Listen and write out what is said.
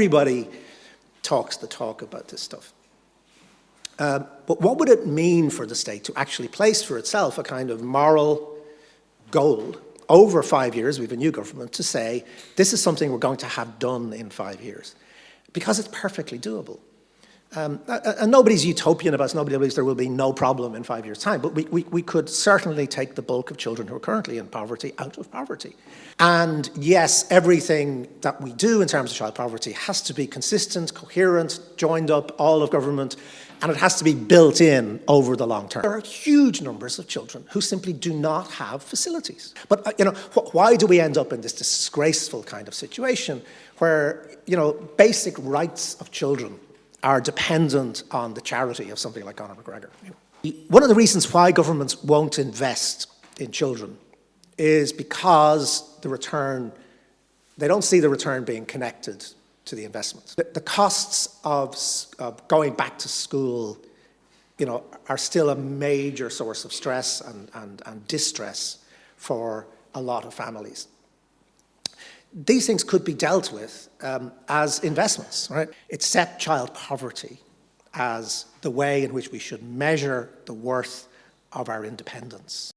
everybody talks the talk about this stuff. But what would it mean for the state to actually place for itself a kind of moral goal over 5 years, we have a new government, to say, this is something we're going to have done in 5 years? Because it's perfectly doable. And nobody's utopian about it. Nobody believes there will be no problem in 5 years' time. But we could certainly take the bulk of children who are currently in poverty out of poverty. And yes, everything that we do in terms of child poverty has to be consistent, coherent, joined up, all of government, and it has to be built in over the long term. There are huge numbers of children who simply do not have facilities. But, why do we end up in this disgraceful kind of situation where, basic rights of children are dependent on the charity of something like Conor McGregor? One of the reasons why governments won't invest in children is because they don't see the return being connected to the investment. The costs of going back to school, are still a major source of stress and distress for a lot of families. These things could be dealt with as investments, right? It's set child poverty as the way in which we should measure the worth of our independence.